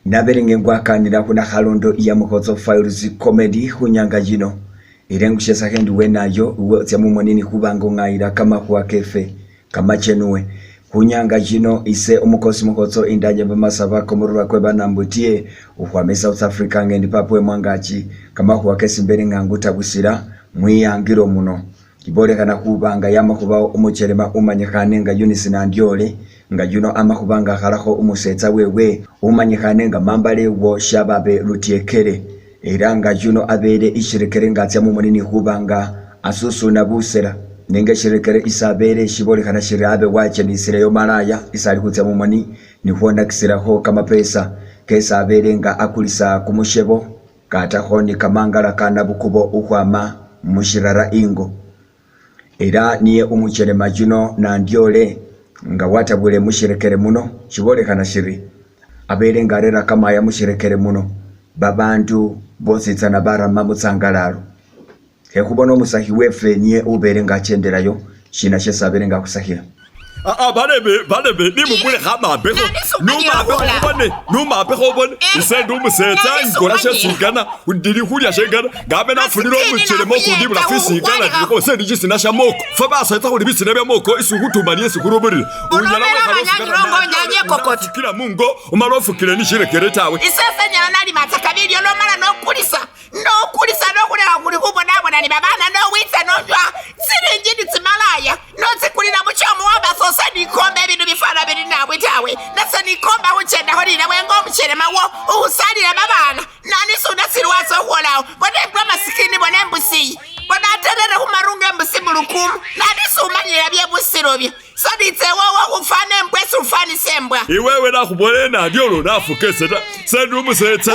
naberenge ngwakanira kuna halondo ya Muhozo Files comedy kunyanga jino irengushesa hendi wenayo uwotya mumonini kubango ngaira kama kwa kefe kama chenuwe kunyanga jino ise umukosi Muhozo indanye bamasaba komurwa kweba nambutie ukwame South Africa ngendi papwe mwangachi kama kwa kesi mbere nganguta busira mwiyangiro muno kibolekana kubanga yamakubao umucherema umanyekane nga Eunice na Ndyole nga juno amakubanga haraho umusetsa wewe umanyekane nga mambale wo shababe rutiekere era nga juno abere ishirekere ngatya mu munini kubanga asusu na busera nenga shirekere isabere shibolekana shirabe wache ni sireyo malaya isali kutya mu muni ni kuona kisiraho kama pesa kesa abere nga akulisa kumushebo kata honi kamangala kana bukubo ukwama mushirara ingo era niye umucherema juno na Ndyole nga watabule mushirekere muno chibolekana shiri abere ngarera kama ya mushirekere muno babantu bositsana barama mutsangalalo hekubona umusahi wefe niye ubere ngachenderayo shina shesabere ngakusahira balebe ni mubule khama beko numa beko bon isendu umusetsa ngora shesigana undiri khulya shengana ngabe nafunira umuchere moko ndibula fisigana ndiko sendi gisina shamoko faba setsa khuli bisina byamoko isukutumani esikuruburi unyala nyanye kokoti kila mungo umalofukile ni shirekere tawe isese nyala nali mataka video no mala no kulisa no kuleka kuli kubona bona ni babana no witsa no jwa sirinjini tsimalaya no tsikulira muchomo waba sosa ni kombe bintu bifana biri nawe tawe nasa ni komba uchenda holira wengo mucherema wo usalira babana nani suna sirwaso kholawo bone bwa masikini bone mbusi bona aterere kumarunga mbusi mulukumu nani sumanyira bye busirobye saditse wowo ufane mbwesu ufani sembwa iwewe nakhubolena Ndyolo nafukeseta sendu umusetsa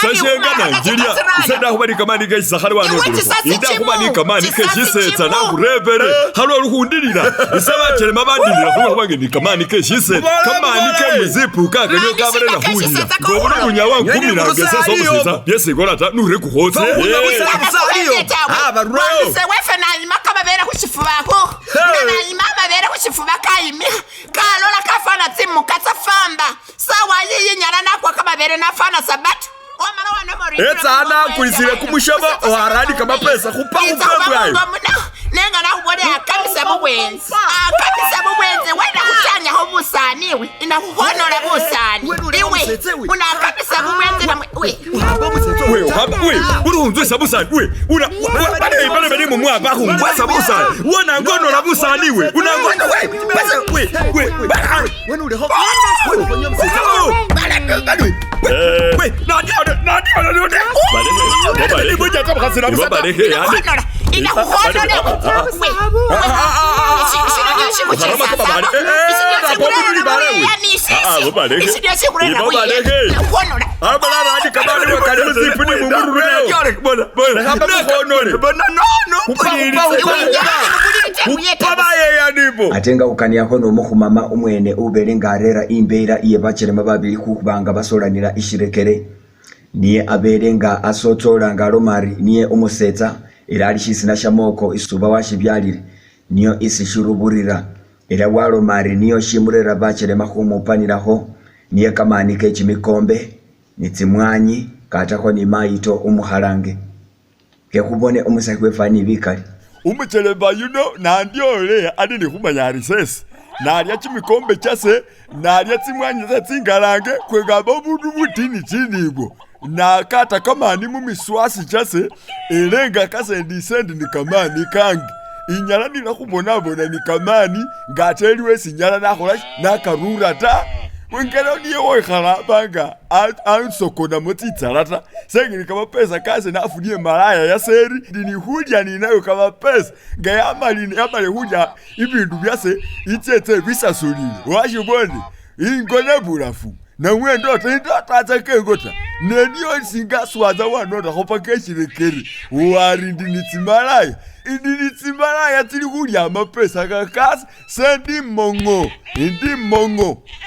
sashenga Nigeria senda kubanika mani kesahali wano ida kubanika mani keshisetsa nakurebere halo rukhundilira isaba chelema bandilira kubaga ni kamani keshisetsa kamani kemuzipu kakanyo kabere na hulira ngobona kunyawa nkumira ngeseso umusetsa yesigora ta nure kuhotse barro se wefe na makaba bera kushifubako na imama bera kushifubaka kaimi kalola kafana timu katsafamba sawa yiyi nyala nakwa kama bere nafana sabatu omara wana mori ana kuisire kumushaba oharani kama pesa kupa ayo nenga na ubode akamisa mubwenzi wena kutanya ho busaniwe ina kuhonola busani iwe una akamisa mubwenzi na we urunzwe sabusani we una bale bale mu mwaba kungwasa busani wona ngono la busani we una ngono we wena ule ho we bale boja kama khasira bale he yani ina kuhonola atenga ukania hono mukhumama umwene ubere ngarera imbeera iye bachelema babili kukubanga basolanira ishirekere niye aberenga asotola ngalomari niye umusetsa irali shisina shamoko isuba washibyalire niyo isishuruburira era walomari niyo shimurera bachelema khumupaniraho niye kamani kechimikombe nitsimwanyi katako ni maito umuhalange kekubone umusahi wefani bikali umucheleba na Ndyole adini khumanya sesi nalya chimikombe chase nalya tsimwanyi tsingalange kwegaba obundu butini chinibwo na kata kamani mumiswasi chase elenga kasendi sendi ni kamani kangi inyala nila khubonabona ni kamani ngateliwe sinyala nakhola nakarura ta wengelo niye woikhalabanga ansokona motitsala sengini kama pesa kase nafunie malaya ya seri ndini hulya ninayo kama pesa nga yamale hulya ibindu byase itsetse bisasolile washibone ingone bulafu na mwendo tatsa kengota neniyo singaswaza wanota khopa keshirekeri wari ndini tsimalaya tili kulya amapesa kakasi sendi mongo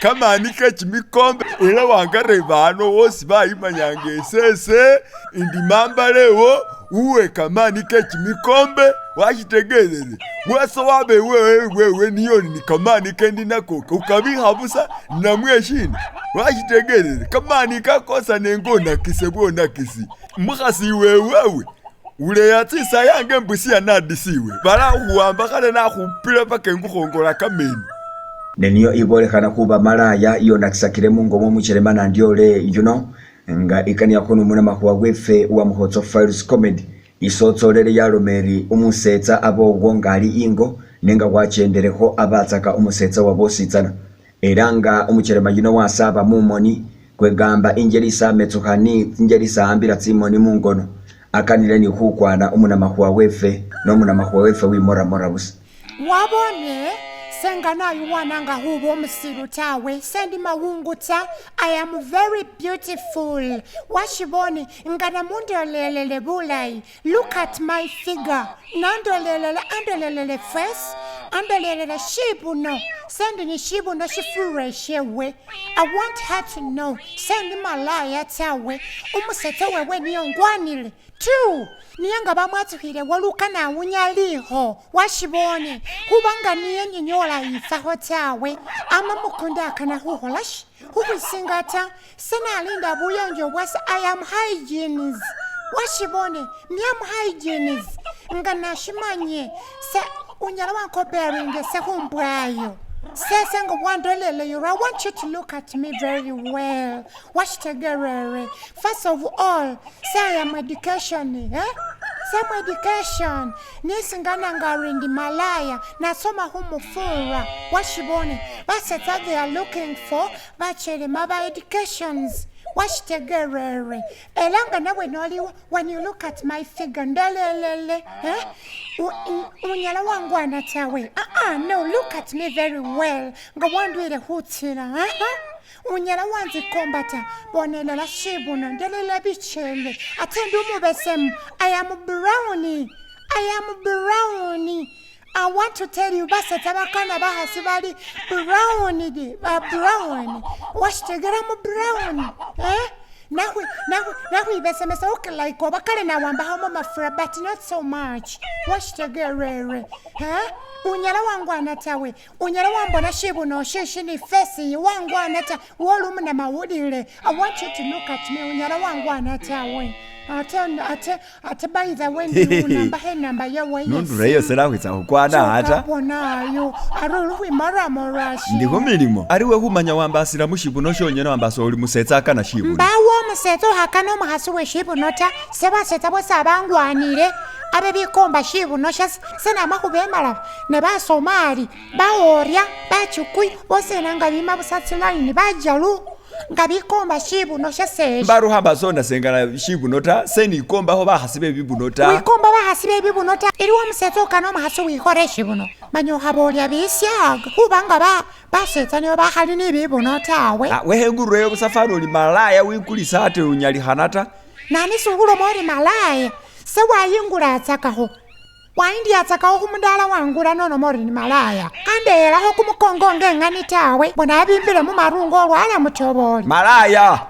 kamani kechimikombe era wangareba hano wosi bayimanyange esese indi mambalewo uwe kamani kechimikombe wachitegerere mweso wabe wewe niyoni ni kamani kendi nakoka ukabiha busa na mweshini wachitegerere kamani kakosa nengona kisebona kisi mkhasi wewe ule yatisa yange mbusia nadisiwe bara huamba kale na khupira pake ngukhongola kameni neniyo ibolekana kuba malaya iyo nakisakire mungo mu mucheremana ndiole nga ikani yakono muna makuwa gwefe wa Muhotso Files Comedy isotsolere yalomeri umusetsa abo ngali ingo nenga wachendereho abatsaka umusetsa wabositsana eranga umucherema wasaba mumoni kwegamba injelisa metsukhani injelisa ambira tsimoni mungono akanile ni khukwana umuna makuwa wefe no muna makuwa wefe wimora busa wabone sengana yuwananga hubo msiru tawe sendi mawunguta I am very beautiful washibone ngana mundolelele bulai look at my figure andolelele face andolelele shibuno sendi ni shibuno shifureshewe I want her to know sendi malaya tawe umusete wewe niyongwanile two niyanga bamwatsukhile waluka na unyaliho washibone hubanga niye nyinyola ifaho tawe ama mukunda kana huholash hukusingata senalinda buyonjo wasa I am hygienist washibone miyam hygienist ngana shimanye se unyala wankoperinge se humbwayo Sesanga wandolele you I want you to look at me very well. Watch tegerere. First of all, say I am education, Some education. Nisingana ngarindi malaya na soma humufura. Washibone. Baseta they are looking for bachelor maba educations. Watch tegerere. Elanga nawe noli when you look at my figure ndolelele, unyala wangu anatawe. No, look at me very well. Ngawandwile hutira, unyala wanzi kombata bonela la shibuno ndelela bichele atendu mubesemu I am brownie I want to tell you basa tabakana bahasi bali brownie washtegera mu brownie Nahu ibesemesa like obakale na wamba homo mafra but not so much washtegera unyala wangu anatawe unyala wambo na shibu no shishi ni fesi wangu anata wolumu na mawudile I want you to look at me unyala wangu anatawe ate by the way number yawe nondureyo serakwitsa ukwana hata bonayo arulu imara morashi ndiko milimo ariwe kumanya wamba asira mushibu no shonyena wamba so uli musetsa kana shibu bawo musetso hakano mahasuwe shibu nota seba setabo sabangwanire abe bikomba shibu no shas sena makubemala ne basomali baorya bachukui bosenanga bima busatsi line bajalu ngabikomba shibu no shase baruhamba sonda sengala shibu nota seni komba ho bahasibe bibu nota wikomba bahasibe bibu nota iriwo musetso kana mahasu wikore shibu no manyo habolya bisyaga kubanga basetsa ne bahali ni bibu nota wehengureyo busafaro li malaya winkulisa ate unyali hanata nani sungulo mori malaya sewa yingula atsakaho waindi atsakaho kumundala wangula nono mori ni malaya kandela ho kumukongo ngengani tawe bona abimbile mu marungo olwala mutoboli malaya